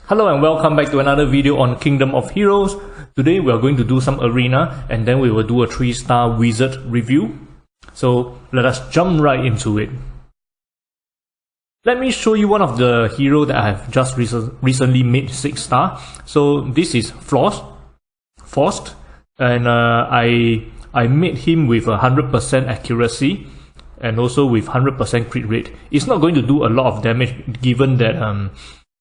Hello and welcome back to another video on Kingdom of Heroes. Today we are going to do some arena and then we will do a 3-star wizard review. So let us jump right into it. Let me show you one of the hero that I have just recently made 6-star. So this is Faust, and I made him with 100% accuracy and also with 100% crit rate. It's not going to do a lot of damage given that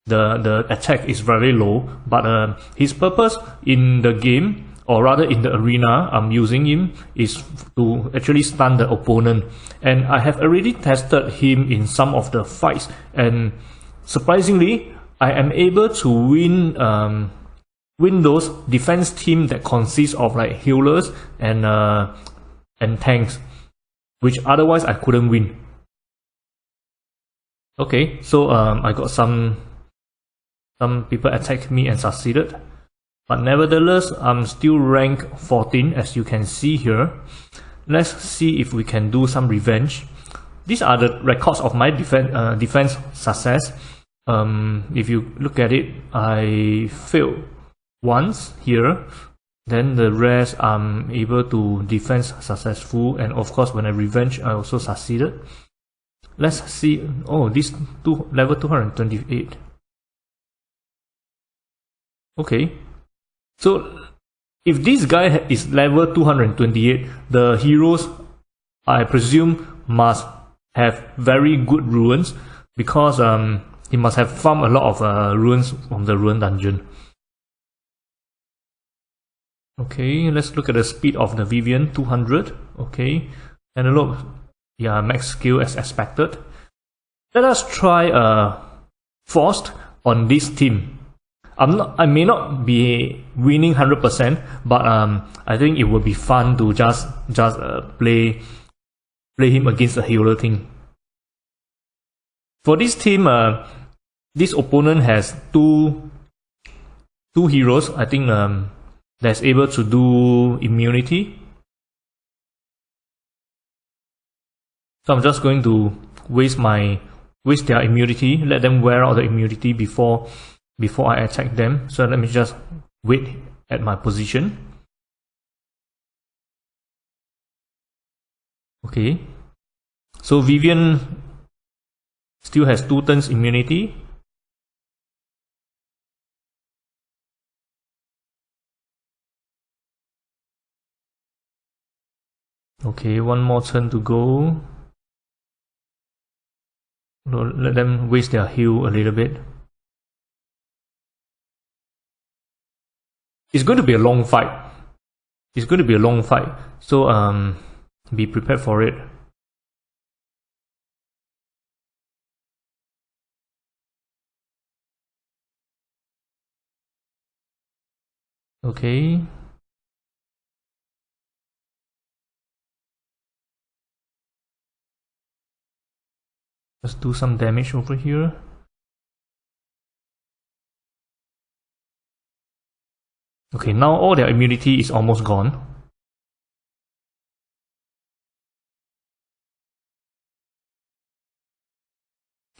the attack is very low, but his purpose in the game, or rather in the arena I'm using him, is to actually stun the opponent. And I have already tested him in some of the fights, and surprisingly I am able to win those defense team that consists of like healers and tanks, which otherwise I couldn't win. Okay, so I got some people attacked me and succeeded, but nevertheless I'm still rank 14 as you can see here. Let's see if we can do some revenge. These are the records of my defense success. If you look at it, I failed once here, then the rest I'm able to defense successful, and of course when I revenge I also succeeded. Let's see. Oh, this level 228. Okay, so if this guy is level 228, the heroes I presume must have very good runes, because he must have farmed a lot of runes from the rune dungeon. Okay, let's look at the speed of the Vivian, 200. Okay, and look, yeah, max skill as expected. Let us try Faust on this team. I may not be winning 100%, but I think it would be fun to just play him against a healer team. For this team, this opponent has two heroes, I think, that's able to do immunity. So I'm just going to waste their immunity, let them wear out the immunity before I attack them. So let me just wait at my position. Okay, so Vivian still has 2 turns immunity. Okay, 1 more turn to go. Let them waste their heal a little bit. It's going to be a long fight. So be prepared for it. Okay. Let's do some damage over here. Okay, now all their immunity is almost gone.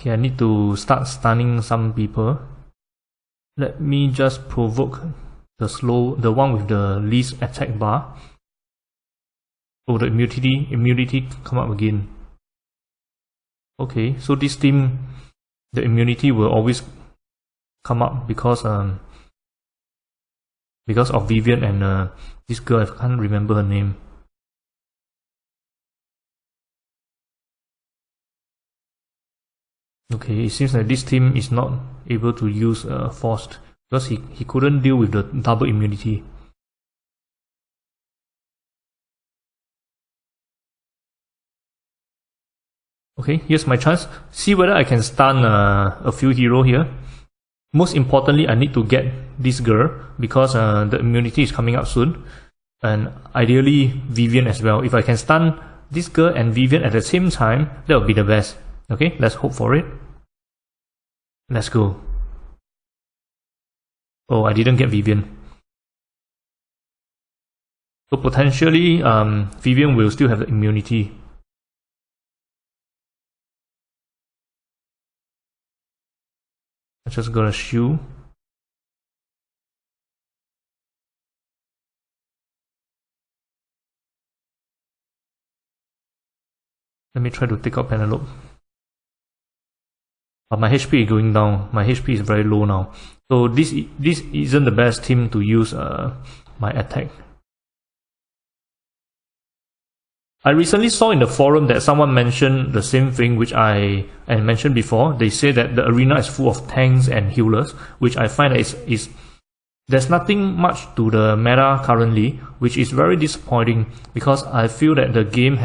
Okay, I need to start stunning some people. Let me just provoke the one with the least attack bar. Oh, the immunity come up again. Okay, so this team, the immunity will always come up because of Vivian and this girl, I can't remember her name. Okay, it seems like this team is not able to use Faust because he couldn't deal with the double immunity. Okay, here's my chance. See whether I can stun a few heroes here. Most importantly, I need to get this girl because the immunity is coming up soon, and ideally Vivian as well. If I can stun this girl and Vivian at the same time, that would be the best. Okay, let's hope for it. Let's go. Oh, I didn't get Vivian. So potentially Vivian will still have the immunity. I just got a shield. Let me try to take out Penelope. But my HP is going down. My HP is very low now. So this isn't the best team to use my attack. I recently saw in the forum that someone mentioned the same thing which I mentioned before. They say that the arena is full of tanks and healers, which I find is there's nothing much to the meta currently, which is very disappointing because I feel that the game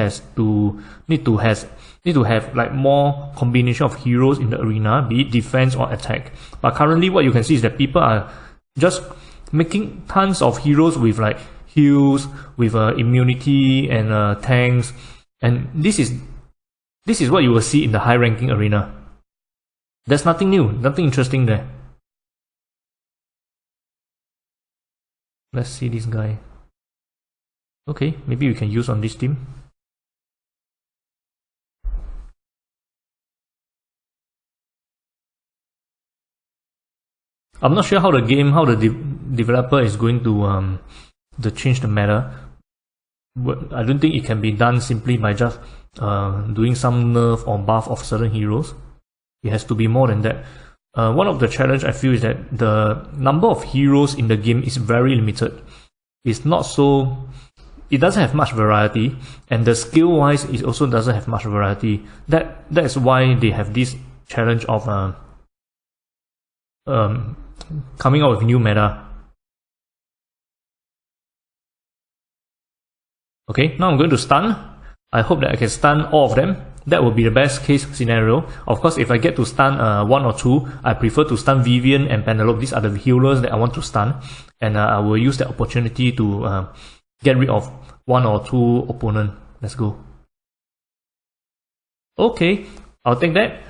need to have like more combination of heroes in the arena, be it defense or attack. But currently what you can see is that people are just making tons of heroes with like heals, with immunity and tanks, and this is what you will see in the high ranking arena. There's nothing new, nothing interesting there. Let's see this guy. Okay, maybe we can use on this team. I'm not sure how the developer is going to change the meta. But I don't think it can be done simply by just doing some nerf or buff of certain heroes. It has to be more than that. One of the challenge I feel is that the number of heroes in the game is very limited. It doesn't have much variety, and the skill wise it also doesn't have much variety. That is why they have this challenge of coming out with new meta. Okay, now I'm going to stun. I hope that I can stun all of them. That would be the best case scenario. Of course, if I get to stun one or two, I prefer to stun Vivian and Penelope. These are the healers that I want to stun, and I will use the opportunity to get rid of one or two opponent. Let's go. Okay, I'll take that.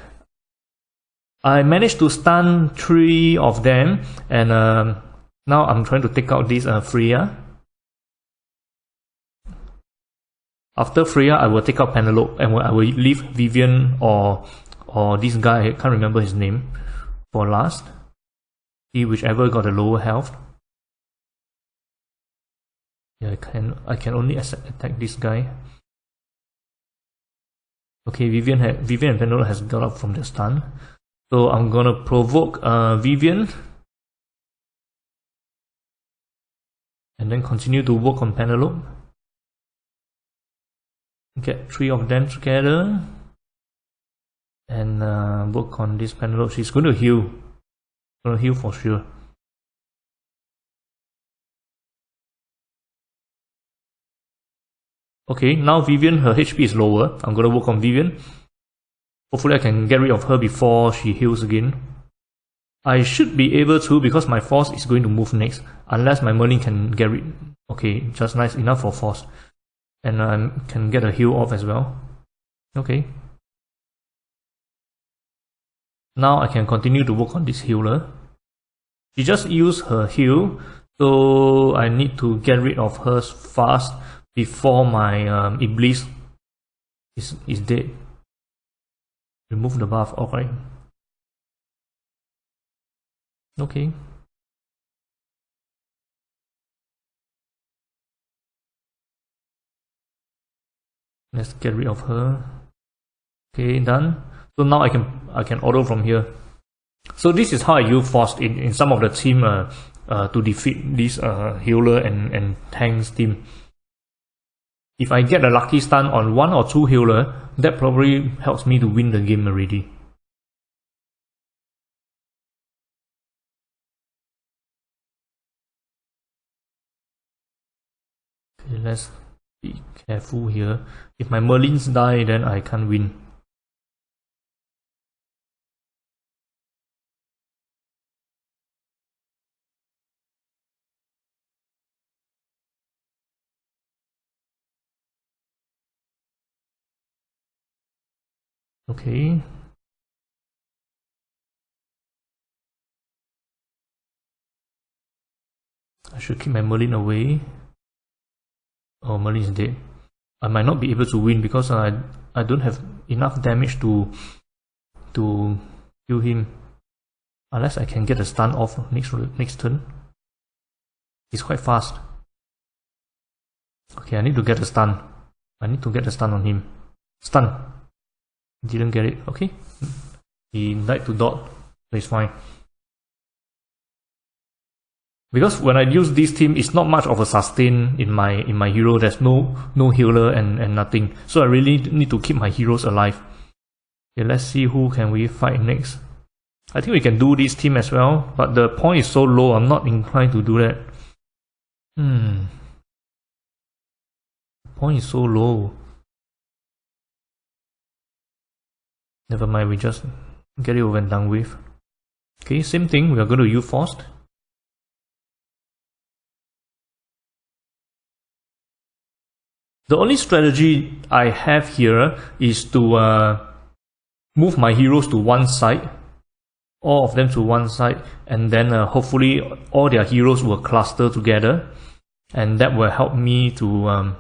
I managed to stun 3 of them, and now I'm trying to take out this Freya. After Freya, I will take out Penelope, and I will leave Vivian or this guy, I can't remember his name, for last. See whichever got the lower health. Yeah, I can only attack this guy. Okay, Vivian and Penelope has got up from the stun. So I'm gonna provoke Vivian, and then continue to work on Penelope. Get 3 of them together and work on this Penelope. She's going to heal. Gonna heal for sure. Okay, now Vivian, her HP is lower. I'm gonna work on Vivian. Hopefully I can get rid of her before she heals again. I should be able to, because my Faust is going to move next, unless my Merlin can get rid. Okay, just nice enough for Faust. And I can get a heal off as well. Okay. Now I can continue to work on this healer. She just used her heal, so I need to get rid of her fast before my Iblis is dead. Remove the buff, alright. Okay. Let's get rid of her. Okay, done. So now I can auto from here. So this is how I use Faust in some of the team to defeat this healer and tanks team. If I get a lucky stun on 1 or 2 healer, that probably helps me to win the game already. Okay, let's be careful here. If my Merlins die, then I can't win. Okay. I should keep my Merlin away. Oh, Merlin is dead. I might not be able to win because I don't have enough damage to kill him. Unless I can get a stun off next turn. He's quite fast. Okay, I need to get a stun. I need to get a stun on him. Stun. Didn't get it. Okay. He died to dot. So it's fine. Because when I use this team, it's not much of a sustain in my hero. There's no healer and nothing. So I really need to keep my heroes alive. Okay, let's see who can we fight next. I think we can do this team as well, but the point is so low, I'm not inclined to do that. The point is so low. Never mind, we just get it over and done with. Okay, same thing, we are going to use Faust. The only strategy I have here is to move my heroes to one side, all of them to one side, and then hopefully all their heroes will cluster together, and that will help me to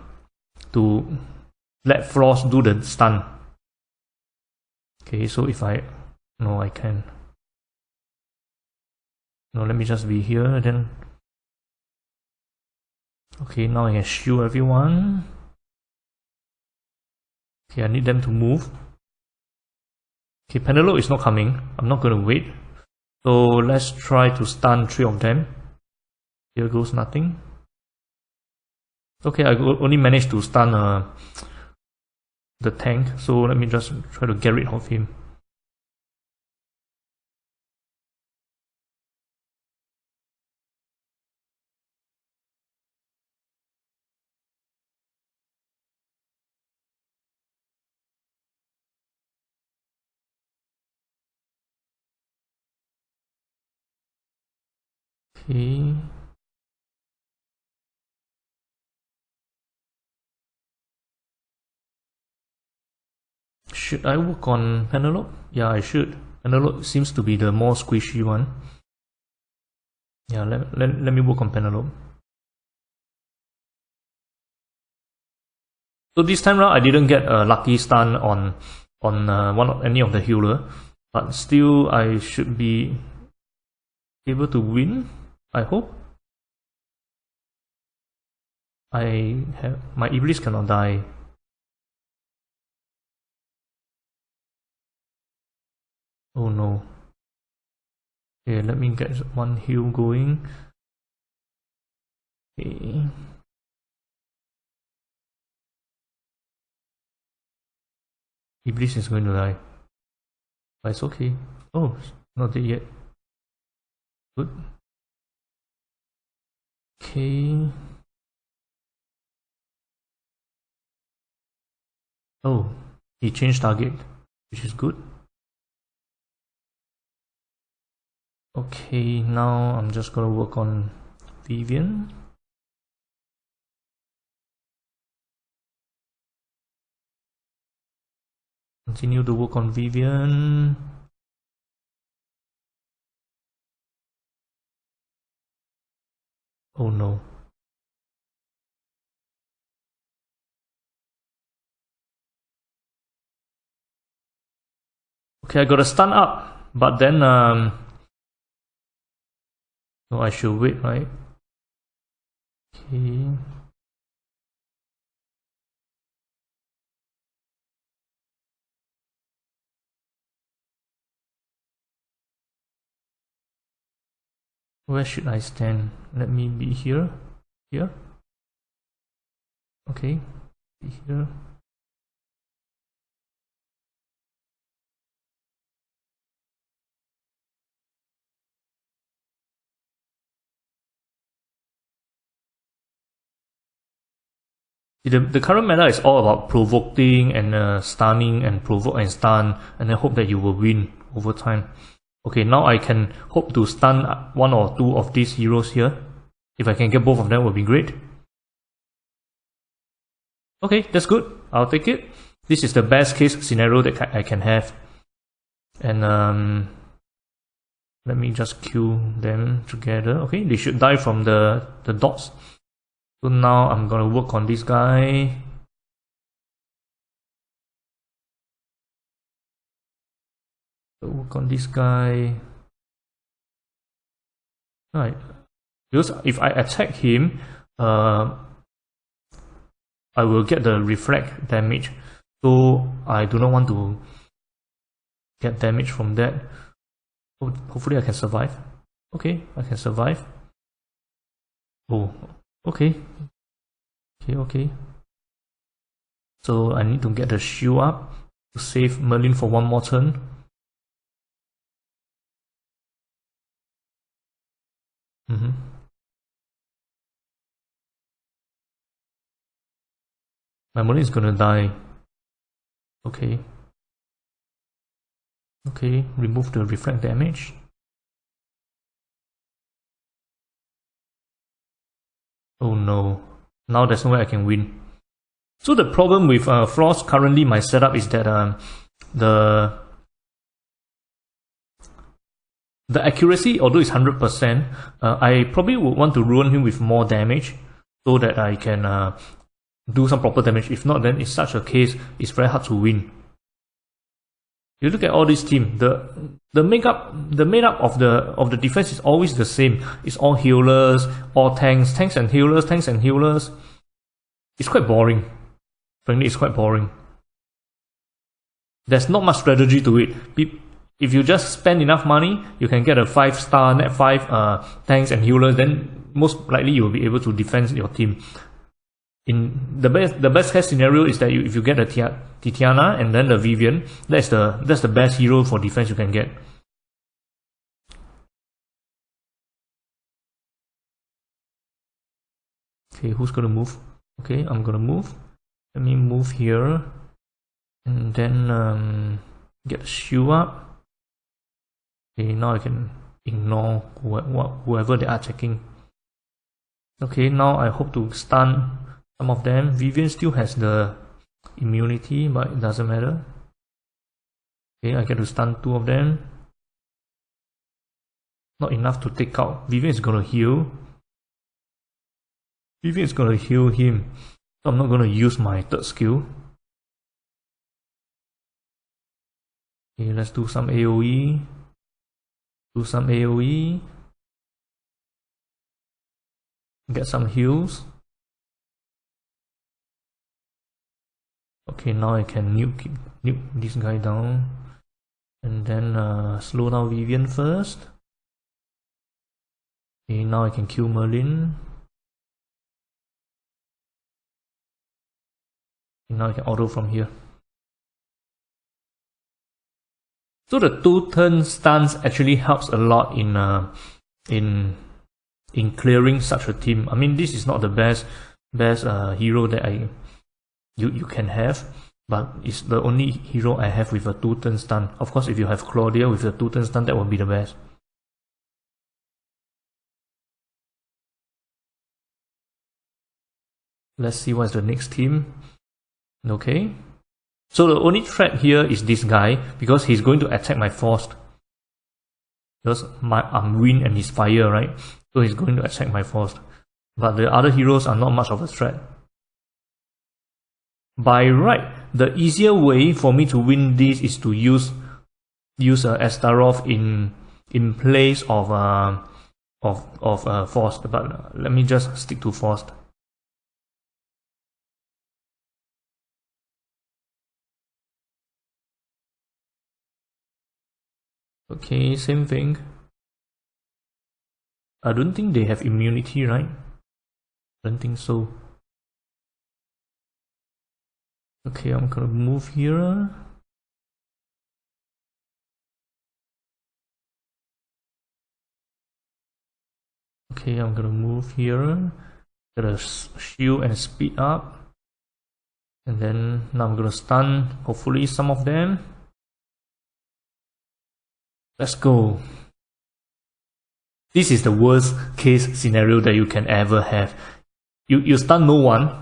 let Faust do the stun. Okay, so if I can. No, let me just be here then. Okay, now I can shield everyone. Okay, I need them to move. Okay, Penelope is not coming. I'm not going to wait. So let's try to stun 3 of them. Here goes nothing. Okay, I only managed to stun the tank. So let me just try to get rid of him. Okay. Should I work on Penelope? Yeah, I should. Penelope seems to be the more squishy one. Yeah, let me work on Penelope. So this time round I didn't get a lucky stun on any of the healer, but still I should be able to win, I hope. My Iblis cannot die. Oh no. Okay, let me get one heal going. Okay. Iblis is going to die. But it's okay. Oh, not dead yet. Good. Okay. Oh, he changed target, which is good. Okay, now I'm just gonna work on Vivian. Continue to work on Vivian. Oh no. Okay, I got a stun up, but then no, I should wait, right? Okay. Where should I stand? Let me be here. Here? Okay. Be here. The current meta is all about provoking and stunning and provoke and stun, and then hope that you will win over time. Okay, now I can hope to stun 1 or 2 of these heroes here. If I can get both of them, would be great. Okay, that's good. I'll take it. This is the best case scenario that I can have. And let me just kill them together. Okay, they should die from the dots. So now I'm gonna work on this guy. Work on this guy. Right. Because if I attack him, I will get the reflect damage. So I do not want to get damage from that. Hopefully I can survive. Okay, I can survive. Oh, okay. Okay. So I need to get the shield up to save Merlin for one more turn. My Merlin is gonna die. Okay. Okay, remove the reflect damage. Oh no. Now there's no way I can win. So the problem with Frost currently, my setup is that the accuracy, although it's 100%, I probably would want to ruin him with more damage so that I can do some proper damage. If not, then in such a case, it's very hard to win. You look at all this team, the makeup of the defense is always the same. It's all healers, all tanks and healers, tanks and healers. It's quite boring. Frankly, it's quite boring. There's not much strategy to it. If you just spend enough money, you can get a 5-star net 5 tanks and healers, then most likely you will be able to defend your team. In the best case scenario is that if you get a Titiana and then the Vivian, that's the best hero for defense you can get. Okay, who's gonna move? Okay, I'm gonna move. Let me move here, and then get the shield up. Okay, now I can ignore whoever they are checking. Okay, now I hope to stun some of them. Vivian still has the immunity, but it doesn't matter. Okay, I get to stun 2 of them. Not enough to take out. Vivian is gonna heal. Vivian is gonna heal him. So I'm not gonna use my 3rd skill. Okay, let's do some AoE. Get some heals. Okay, now I can nuke this guy down. And then slow down Vivian first. Okay, now I can kill Merlin. Okay, now I can auto from here. So the 2-turn stance actually helps a lot in clearing such a team. I mean, this is not the best hero that you can have, but it's the only hero I have with a 2-turn stun. Of course, if you have Claudia with a 2-turn stun, that would be the best. Let's see what's the next team. Okay. So the only threat here is this guy, because he's going to attack my Faust. Because I'm wind and he's fire, right? So he's going to attack my Faust. But the other heroes are not much of a threat. By right, the easier way for me to win this is to use Astaroth in place of Faust. But let me just stick to Faust. Okay, same thing. I don't think they have immunity, right? I don't think so. Okay, I'm gonna move here. Okay, I'm gonna move here. Get a shield and speed up. And then now I'm gonna stun, hopefully, some of them. Let's go. This is the worst case scenario that you can ever have. You stun no one,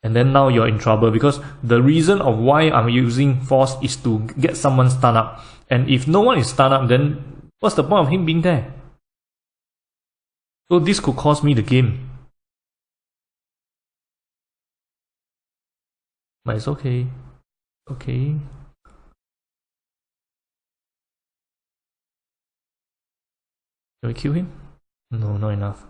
and then now you're in trouble, because the reason of why I'm using Faust is to get someone stun up. And if no one is stun up, then what's the point of him being there? So this could cost me the game. But it's okay. Okay. Can we kill him? No, not enough.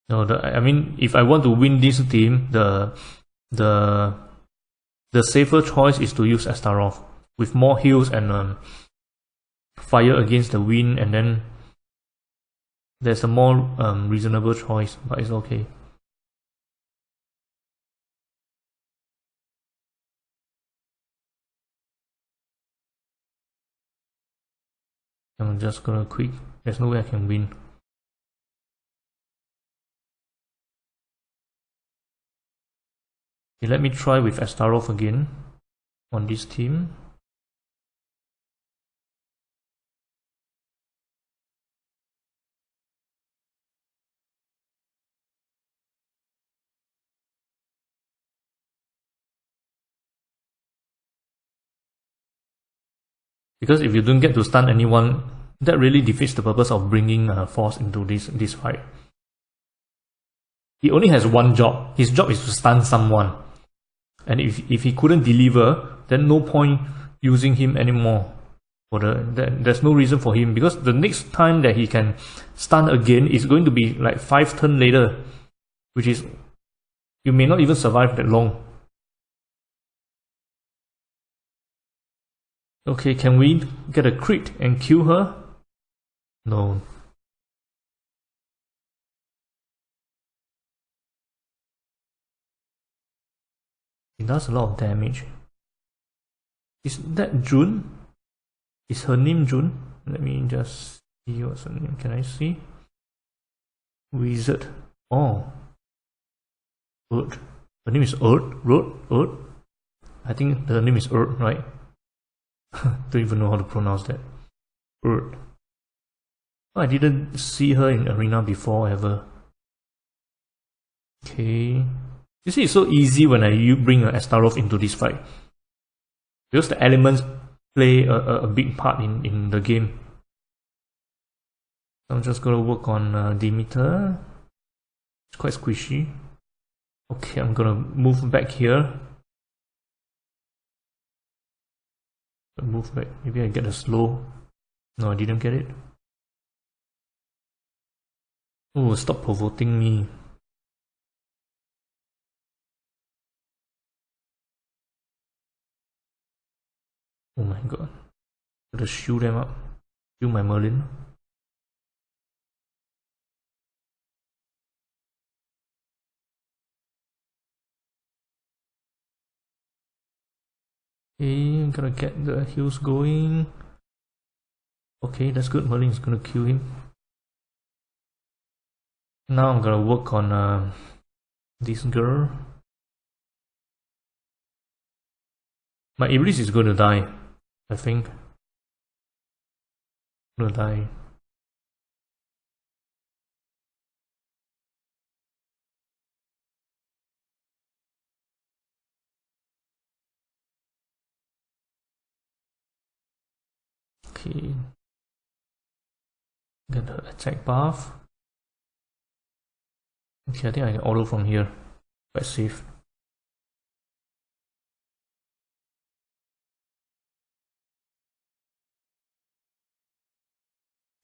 No, I mean, if I want to win this team, the safer choice is to use Astaroth with more heals and fire against the wind, and then there's a more reasonable choice, but it's okay. I'm just gonna quit. There's no way I can win. Okay, let me try with Astaroth again on this team. Because if you don't get to stun anyone, that really defeats the purpose of bringing Faust into this fight. He only has one job. His job is to stun someone. And if he couldn't deliver, then no point using him anymore. There's no reason for him, because the next time that he can stun again is going to be like 5 turns later, which is, you may not even survive that long. Okay, can we get a crit and kill her? No. It does a lot of damage. Is that June? Is her name June? Let me just see what's her name. Can I see? Wizard. Oh. Earth. Her name is Earth? Earth? I think her name is Earth, right? Don't even know how to pronounce that. Earth. Oh, I didn't see her in arena before ever. Okay. You see, it's so easy when you bring an Astaroth into this fight, because the elements play a big part in the game. I'm just gonna work on Demeter. It's quite squishy. Okay, I'm gonna move back here. Move back. Maybe I get a slow. No, I didn't get it. Oh, stop provoking me. Oh my god. Gotta shoot them up. Shoot my Merlin. Okay, I'm gonna get the heals going. Okay, that's good. Merlin is gonna kill him. Now I'm gonna work on this girl. My Iblis is gonna die, I think. Gonna die. Okay. Get the attack buff. Okay, I think I can auto from here. Quite safe.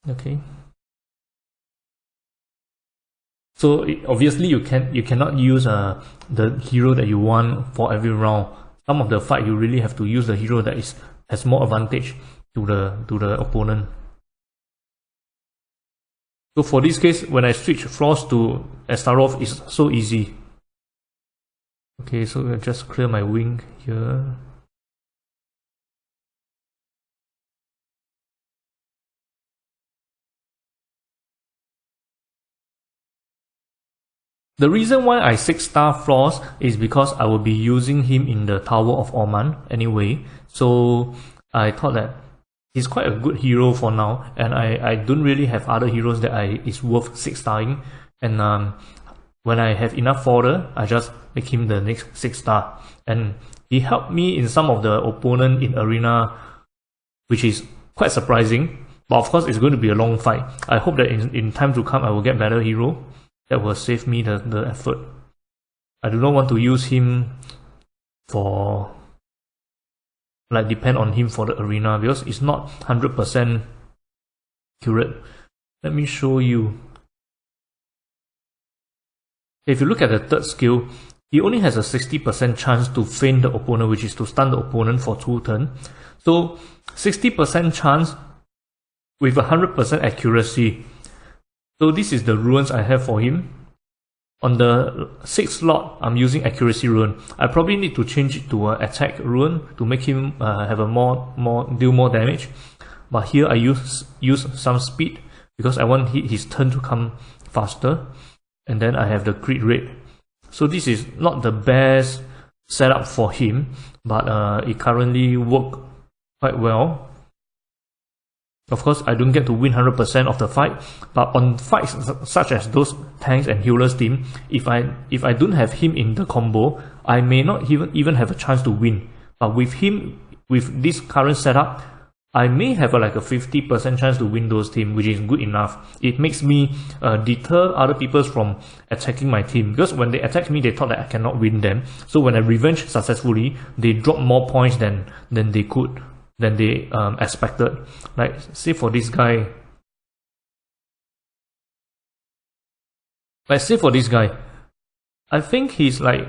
Okay. So obviously you cannot use the hero that you want for every round. Some of the fight you really have to use the hero that has more advantage to the opponent. So for this case, when I switch Faust to Astaroth, it's so easy. Okay, so I'll just clear my wing here. The reason why I 6-star Faust is because I will be using him in the Tower of Orman anyway. So I thought that he's quite a good hero for now, and I don't really have other heroes that is worth 6-starring. And when I have enough fodder, I just make him the next 6-star. And he helped me in some of the opponent in arena, which is quite surprising. But of course, it's going to be a long fight. I hope that in time to come, I will get better hero that will save me the effort. I do not want to use him for, like, depend on him for the arena, because it's not 100% accurate. Let me show you. If you look at the third skill, he only has a 60% chance to feint the opponent, which is to stun the opponent for 2 turns. So 60% chance with 100% accuracy. So this is the runes I have for him. On the 6th slot, I'm using accuracy rune. I probably need to change it to an attack rune to make him have a deal more damage. But here I use some speed because I want his turn to come faster. And then I have the crit rate. So this is not the best setup for him, but it currently works quite well. Of course, I don't get to win 100% of the fight, but on fights such as those tanks and healers team, if I don't have him in the combo, I may not even have a chance to win. But with him, with this current setup, I may have a 50% chance to win those teams, which is good enough. It makes me deter other people from attacking my team, because when they attack me, they thought that I cannot win them. So when I revenge successfully, they drop more points than they expected. Like say for this guy, I think he's like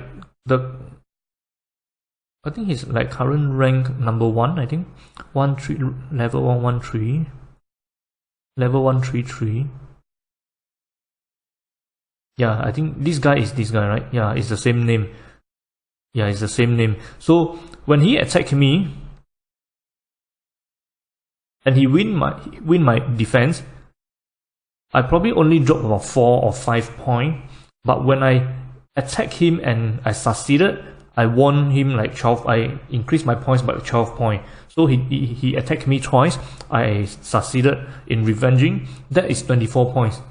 current rank number 1, I think. Level 113. Level 133. Yeah, I think this guy is this guy, right? Yeah, it's the same name. Yeah, it's the same name. So when he attacked me and he win my defense, I probably only drop about 4 or 5 points. But when I attack him and I succeeded, I won him like 12. I increased my points by 12 points. So he attacked me twice. I succeeded in revenging. That is 24 points.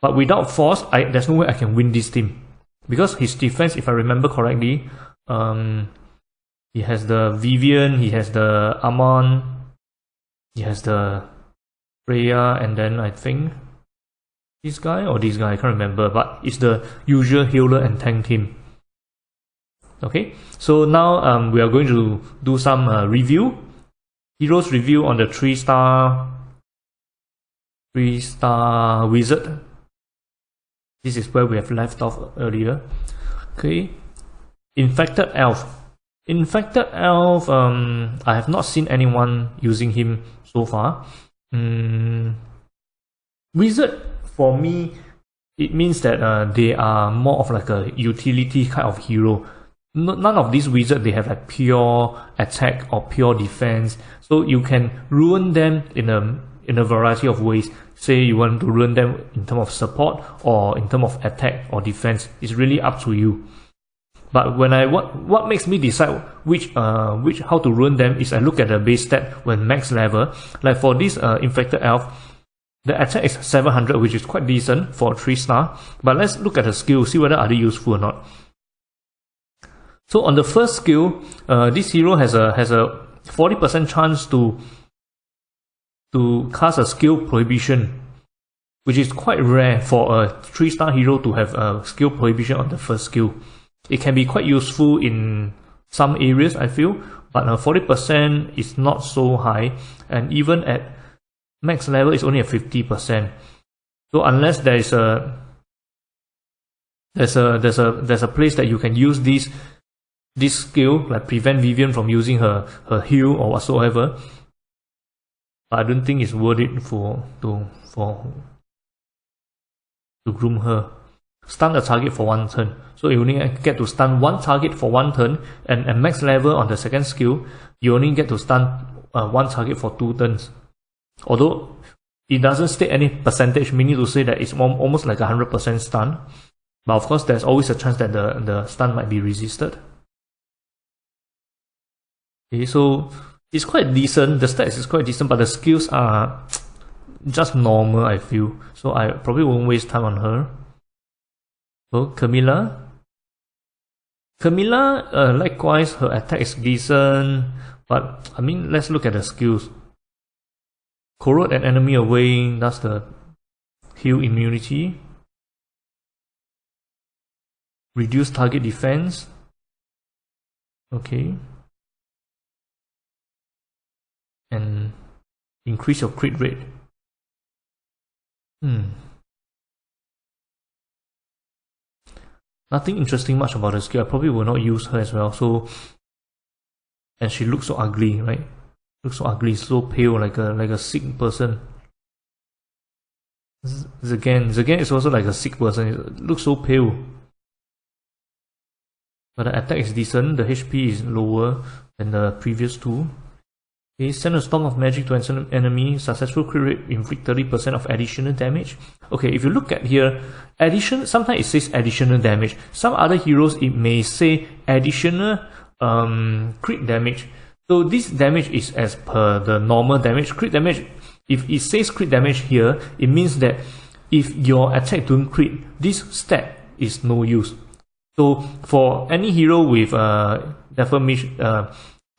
But without Faust, there's no way I can win this team, because his defense, if I remember correctly, he has the Vivian, he has the Amon, he has the Freya, and then I think this guy or this guy, I can't remember, but it's the usual healer and tank team. Okay, so now we are going to do some heroes review on the 3-star wizard. This is where we have left off earlier. Okay, infected elf. I have not seen anyone using him so far. Wizard, for me, it means that they are more of like a utility kind of hero. None of these wizards, they have like pure attack or pure defense. So you can ruin them in a variety of ways. Say you want to ruin them in terms of support or in terms of attack or defense. It's really up to you. But when what makes me decide how to ruin them is I look at the base stat when max level. Like for this infected elf, the attack is 700, which is quite decent for a 3-star. But let's look at the skill, see whether are they useful or not. So on the first skill, this hero has a 40% chance to cast a skill prohibition, which is quite rare for a 3-star hero to have a skill prohibition on the first skill. It can be quite useful in some areas, I feel, but 40% is not so high, and even at max level, it's only at 50%. So unless there's a place that you can use this skill, like prevent Vivian from using her heal or whatsoever, I don't think it's worth it to groom her. Stun a target for 1 turn. So you only get to stun 1 target for 1 turn, and at max level on the second skill, you only get to stun 1 target for 2 turns. Although it doesn't state any percentage, meaning to say that it's almost like 100% stun. But of course, there's always a chance that the stun might be resisted. Okay, so it's quite decent. The stats is quite decent, but the skills are just normal, I feel. So I probably won't waste time on her. So Camilla, likewise, her attack is decent, but I mean, let's look at the skills. Corrode an enemy away, that's the heal immunity. Reduce target defense. Okay. And increase your crit rate. Nothing interesting much about the skill. I probably will not use her as well. So, and she looks so ugly, right? Looks so ugly, so pale, like a sick person. Zagan is also like a sick person. It looks so pale. But the attack is decent. The HP is lower than the previous two. Okay, send a storm of magic to an enemy. Successful crit rate inflict 30% of additional damage. Okay, if you look at here, sometimes it says additional damage. Some other heroes it may say additional crit damage. So this damage is as per the normal damage. Crit damage, if it says crit damage here, it means that if your attack don't crit, this stat is no use. So for any hero with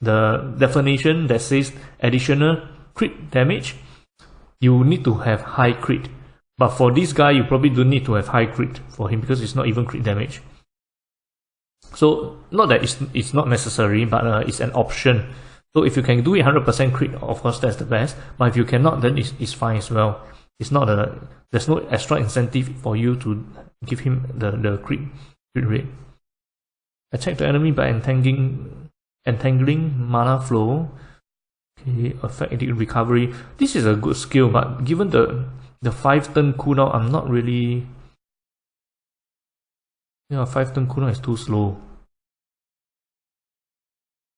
the definition that says additional crit damage, you need to have high crit. But for this guy, you probably don't need to have high crit for him because it's not even crit damage. So not that it's not necessary, but it's an option. So if you can do it 100% crit, of course that's the best. But if you cannot, then it's fine as well. It's not there's no extra incentive for you to give him the crit rate. Attack the enemy by entangling mana flow. Okay, affect recovery. This is a good skill, but given the 5 turn cooldown, I'm not really. 5 turn cooldown is too slow.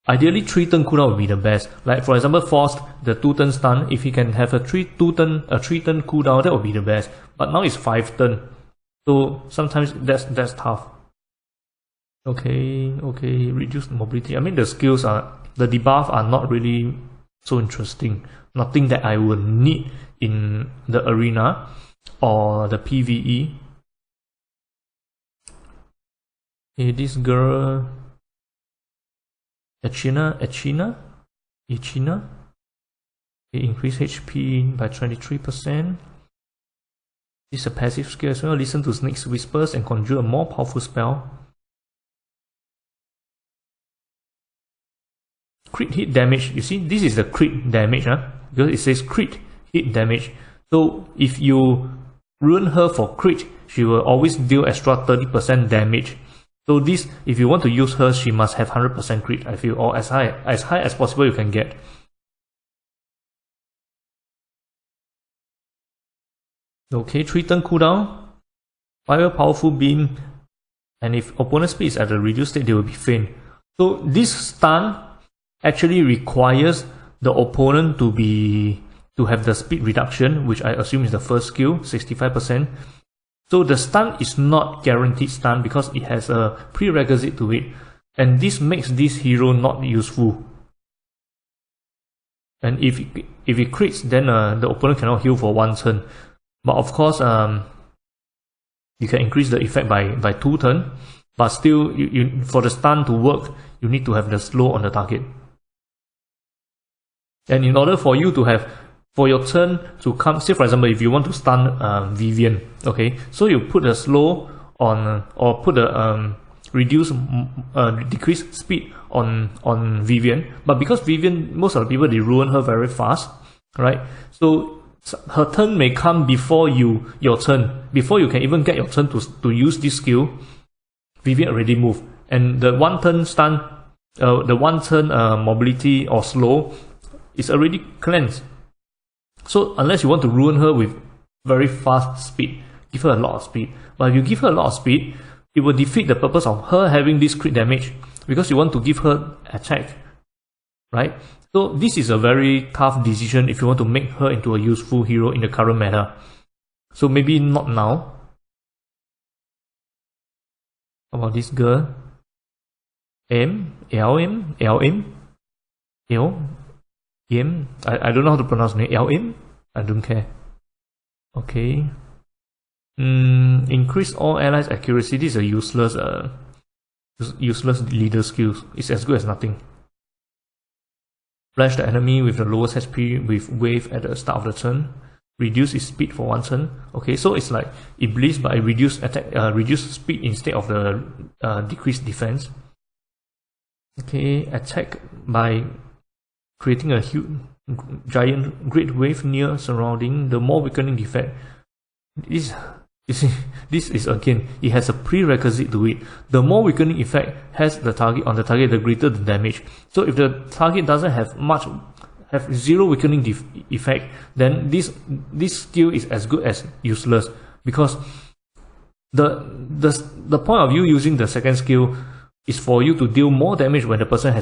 Ideally, 3 turn cooldown would be the best. Like for example, Faust, the 2 turn stun. If he can have a 3 turn cooldown, that would be the best. But now it's 5 turn, so sometimes that's tough. Okay, reduce mobility. I mean, the skills the debuff are not really so interesting. Nothing that I would need in the arena or the PvE. Okay, this girl, Echina. Okay, increase HP by 23%. This is a passive skill as well. Listen to Snake's whispers and conjure a more powerful spell. Crit hit damage. You see, this is the crit damage, because it says crit hit damage. So if you ruin her for crit, she will always deal extra 30% damage. So this, if you want to use her, she must have 100% crit, I feel, or as high as possible you can get. Okay, 3 turn cooldown. Fire powerful beam, and if opponent speed is at a reduced state, they will be faint. So this stun actually requires the opponent to have the speed reduction, which I assume is the first skill, 65%. So the stun is not guaranteed stun because it has a prerequisite to it, and this makes this hero not useful. And if it crits, then the opponent cannot heal for 1 turn. But of course, you can increase the effect by 2 turns. But still, for the stun to work, you need to have the slow on the target. And in order for you to have, for your turn to come, say for example, if you want to stun Vivian, okay, so you put a slow on, or put a decrease speed on Vivian, but because Vivian, most of the people, they ruin her very fast, right? So her turn may come before your turn, before you can even get your turn to use this skill. Vivian already moved, and the 1 turn stun, the 1 turn mobility or slow is already cleansed. So unless you want to ruin her with very fast speed, give her a lot of speed. But if you give her a lot of speed, it will defeat the purpose of her having this crit damage, because you want to give her attack, right? So this is a very tough decision if you want to make her into a useful hero in the current meta. So maybe not now. How about this girl? LM? I don't know how to pronounce it. LM? I don't care. Okay. Increase all allies' accuracy. This is a useless leader skills. It's as good as nothing. Flash the enemy with the lowest HP with wave at the start of the turn. Reduce its speed for 1 turn. Okay, so it's like Iblis, but I reduce speed instead of the decreased defense. Okay, attack by creating a huge giant great wave near surrounding, the more weakening effect. You see, this is again, it has a prerequisite to it. The more weakening effect has the target on the target, the greater the damage. So if the target doesn't have zero weakening effect, then this skill is as good as useless, because the point of view using the second skill is for you to deal more damage when the opponent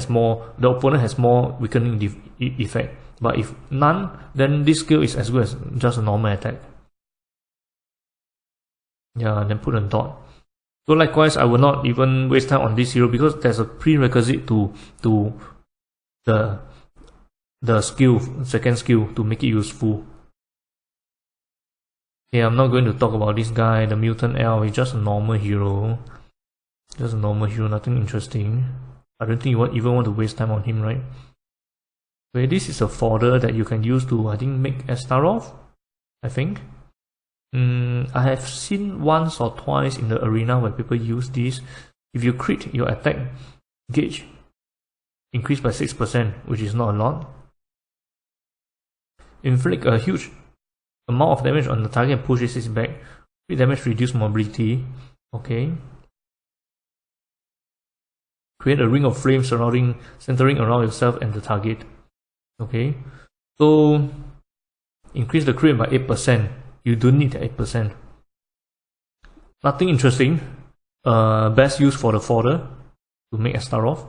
has more weakening effect. But if none, then this skill is as good as just a normal attack. Yeah, then put a dot. So likewise, I will not even waste time on this hero, because there's a prerequisite to the skill, second skill, to make it useful. Okay, I'm not going to talk about this guy, the mutant elf. He's just a normal hero. Just a normal hero, nothing interesting. I don't think you even want to waste time on him, right? Okay, this is a fodder that you can use to, I think, make Astaroth, I think. I have seen once or twice in the arena where people use this. If you crit, your attack gauge increase by 6%, which is not a lot. Inflict a huge amount of damage on the target and pushes it back. Crit damage, reduce mobility. Okay. Create a ring of flame centering around yourself and the target. Okay. So increase the crit by 8%. You don't need 8%. Nothing interesting. Best use for the fodder to make Astaroth.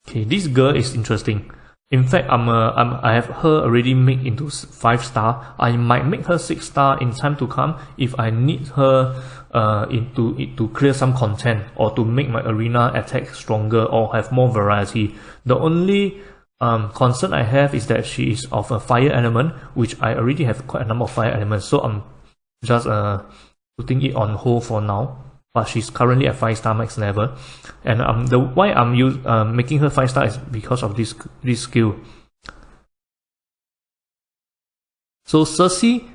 Okay, this girl is interesting. In fact, I have her already made into 5-star. I might make her 6-star in time to come if I need her to clear some content, or to make my arena attack stronger or have more variety. The only concern I have is that she is of a fire element, which I already have quite a number of fire elements, so I'm just putting it on hold for now. But she's currently at 5-star max level, and why I'm making her 5-star is because of this skill. So Cersei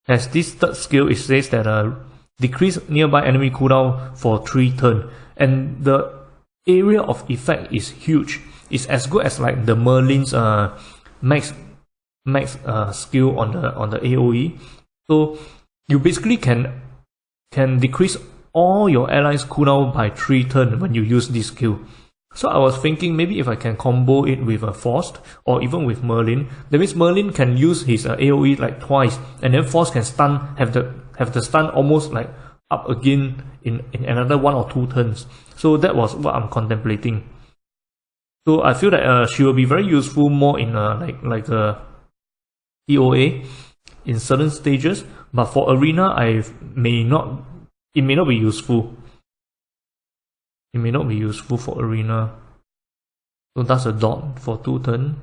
has this third skill. It says that decrease nearby enemy cooldown for 3 turns, and the area of effect is huge. It's as good as like the Merlin's max skill on the AoE. So you basically can decrease all your allies' cooldown by 3 turns when you use this skill. So I was thinking, maybe if I can combo it with a Faust, or even with Merlin, that means Merlin can use his AoE like twice, and then Faust can have the stun almost like up again in another 1 or 2 turns. So that was what I'm contemplating. So I feel that she will be very useful more in like a EOA in certain stages, but for arena it may not be useful. It may not be useful for arena. So that's a dot for 2 turns.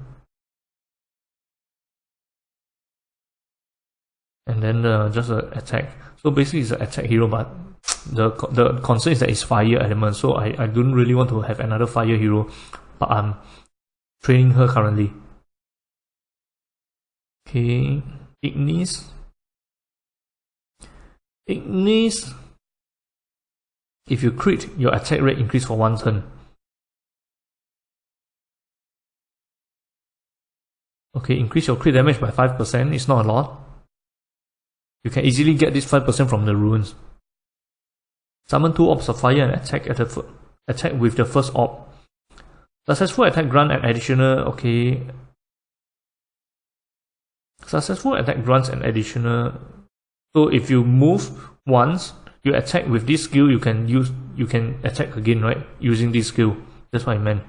And then just an attack. So basically it's an attack hero, but the concern is that it's fire element, so I don't really want to have another fire hero, but I'm training her currently. Okay, Ignis. If you crit, your attack rate increase for 1 turn. Okay, increase your crit damage by 5%. It's not a lot. You can easily get this 5% from the runes. Summon 2 orbs of fire and attack with the first orb. Successful attack grant an additional. Okay. Successful attack grants an additional. So if you move once, you attack with this skill, you can attack again, right? Using this skill. That's what I meant.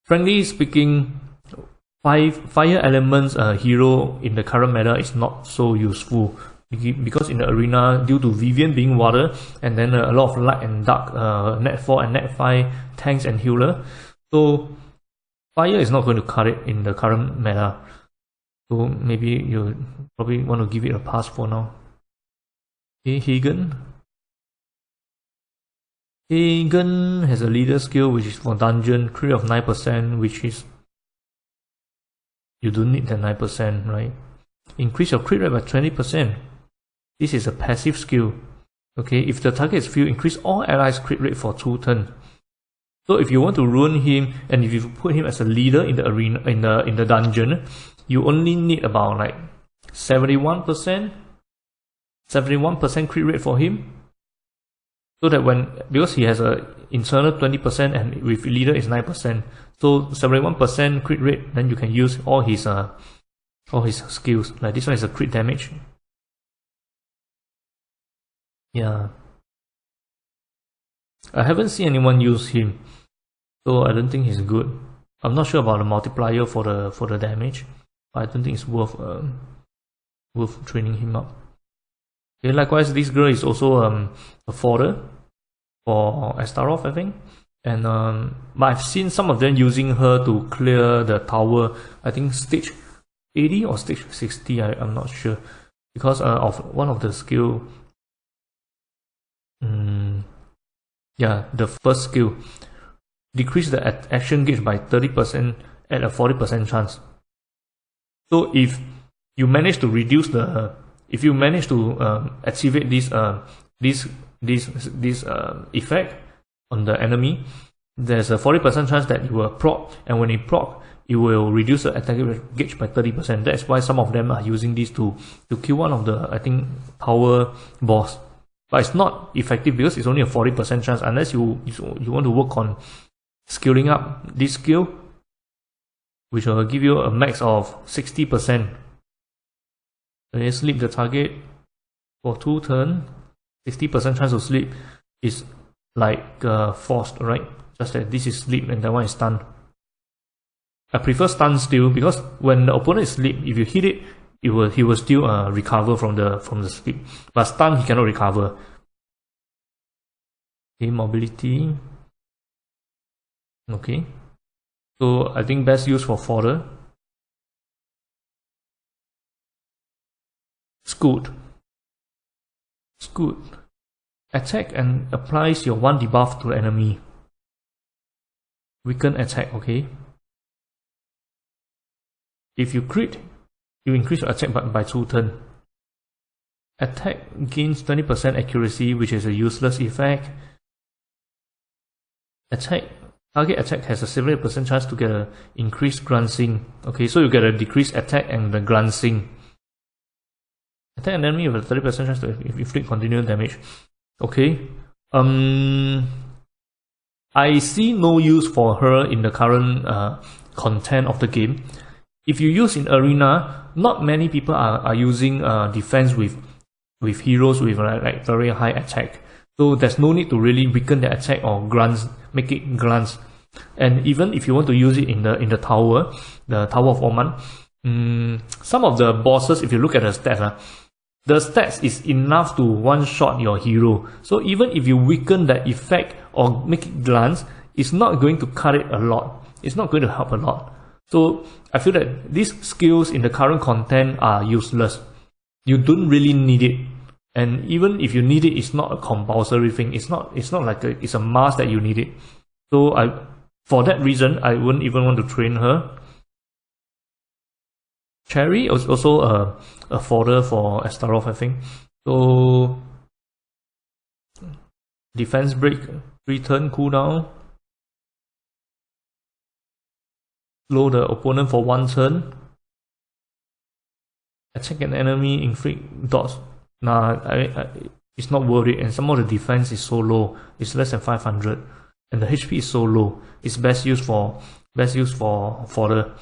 Frankly speaking, fire elements hero in the current meta is not so useful, because in the arena, due to Vivian being water, and then a lot of light and dark net 4 and net 5 tanks and healer, so fire is not going to cut it in the current meta. So maybe you probably want to give it a pass for now. Okay, Hagen has a leader skill, which is for dungeon, crit of 9%, which is, you don't need the 9%, right? Increase your crit rate by 20%. This is a passive skill. Okay, if the target is filled, increase all allies' crit rate for 2 turns. So if you want to ruin him, and if you put him as a leader in the arena, in the dungeon, you only need about like 71% crit rate for him. So that because he has a internal 20% and with leader is 9%, so 71% crit rate, then you can use all his skills. Like this one is a crit damage. Yeah, I haven't seen anyone use him, so I don't think he's good. I'm not sure about the multiplier for the damage, but I don't think it's worth training him up. Okay, likewise, this girl is also a fodder for Astaroth, I think. And but I've seen some of them using her to clear the tower. I think stage 80 or stage 60. I'm not sure, because of one of the skill. Yeah, the first skill, decrease the action gauge by 30% at a 40% chance. So if you manage to reduce if you manage to activate this effect on the enemy, there's a 40% chance that it will proc, and when it proc, it will reduce the attack gauge by 30%. That's why some of them are using this to kill one of the, I think, tower boss. But it's not effective because it's only a 40% chance, unless you want to work on scaling up this skill, which will give you a max of 60%. Okay, sleep the target for 2 turns. 60% chance to sleep is like Faust, right? Just that this is sleep and that one is stun. I prefer stun still, because when the opponent is sleep, if you hit it, he will still recover from the sleep. But stun, he cannot recover. Okay, mobility. Okay, so I think best used for fodder. Scoot. Attack and applies your 1 debuff to the enemy. Weaken attack, okay. If you crit, you increase your attack by 2 turns. Attack gains 20% accuracy, which is a useless effect. Target attack has a 70% chance to get an increased glancing. Okay, so you get a decreased attack and the glancing. Attack an enemy with a 30% chance to inflict continual damage. Okay. I see no use for her in the current content of the game. If you use in arena, not many people are using defense with heroes with like very high attack. So there's no need to really weaken the attack or make it glance. And even if you want to use it in the tower, the Tower of Oman, some of the bosses, if you look at the stats, the stats is enough to one-shot your hero. So even if you weaken that effect or make it glance, it's not going to cut it a lot. It's not going to help a lot. So I feel that these skills in the current content are useless. You don't really need it. And even if you need it, it's not a compulsory thing. It's not like it's a must that you need it. So for that reason, I wouldn't even want to train her. Cherry is also a fodder for Astaroth, I think. So defense break, 3 turn cooldown. Slow the opponent for 1 turn. Attack an enemy, inflict dots. Nah, it's not worth it. And some of the defense is so low. It's less than 500, and the HP is so low. It's best used for fodder.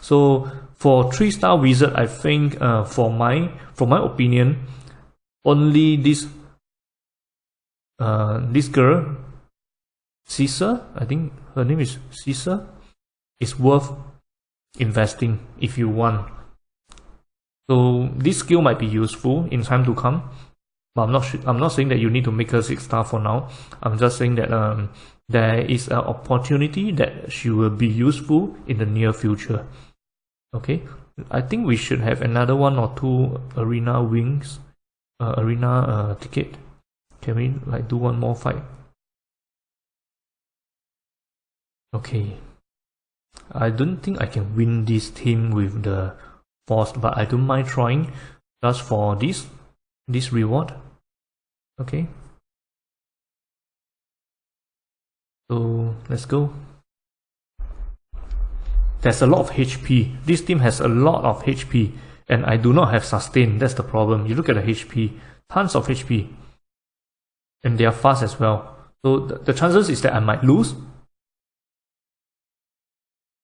So for 3-star wizard, I think from my opinion, only this girl, Caesar, I think her name is Caesar, is worth investing if you want. So this skill might be useful in time to come, but I'm not saying that you need to make her 6-star for now. I'm just saying that there is an opportunity that she will be useful in the near future. Okay, I think we should have another 1 or 2 arena wings, arena ticket. Can we like do one more fight? Okay, I don't think I can win this team with the Faust, but I don't mind trying just for this reward. Okay. So let's go. There's a lot of HP. This team has a lot of HP, and I do not have sustain. That's the problem. You look at the HP, tons of HP, and they are fast as well. So the chances is that I might lose.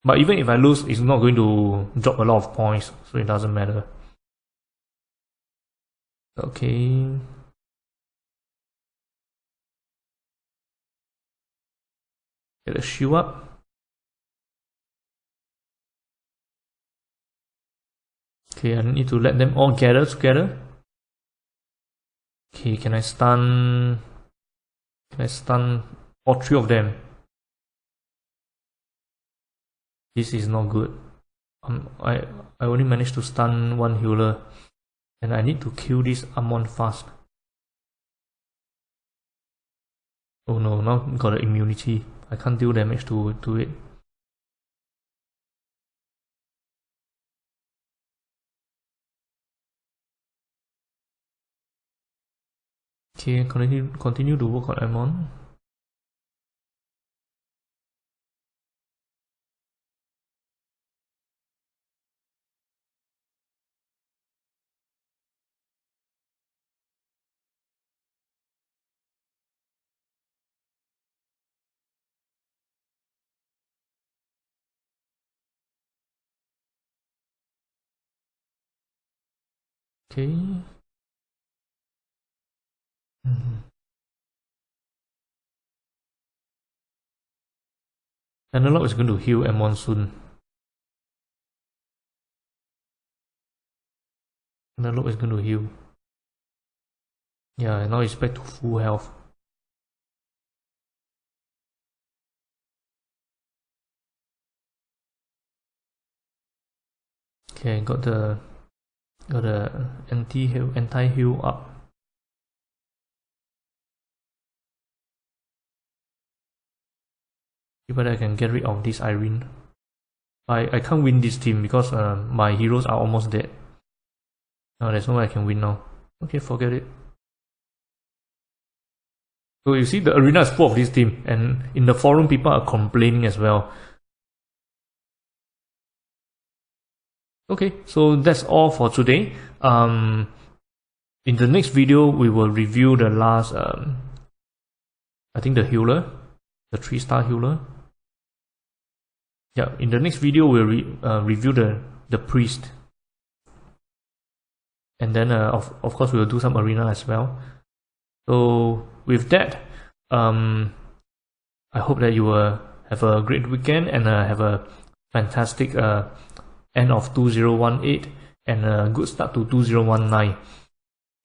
But even if I lose, it's not going to drop a lot of points, so it doesn't matter. Okay. Get a shield up. Okay, I need to let them all gather together. Okay, can I stun all three of them? This is not good. I only managed to stun one healer, and I need to kill this Amon fast. Oh no, now got an immunity. I can't deal damage to it. Okay, continue to work on Amon. Okay. Analog is going to heal Amon soon. Analog is going to heal. Yeah, now it's back to full health. Okay, got the anti-heal up. See whether I can get rid of this Irene. I can't win this team because my heroes are almost dead. No, there's no way I can win now. Okay, forget it. So you see the arena is full of this team, and in the forum people are complaining as well. Okay, so that's all for today. In the next video we will review the last I think the healer, the 3-star healer. Yeah, in the next video we'll review the priest, and then of course we'll do some arena as well. So with that, I hope that you will have a great weekend and have a fantastic end of 2018 and a good start to 2019.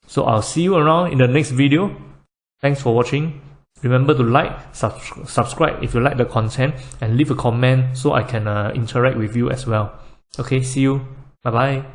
So I'll see you around in the next video. Thanks for watching. Remember to like, subscribe if you like the content, and leave a comment so I can interact with you as well. Okay, see you. Bye bye.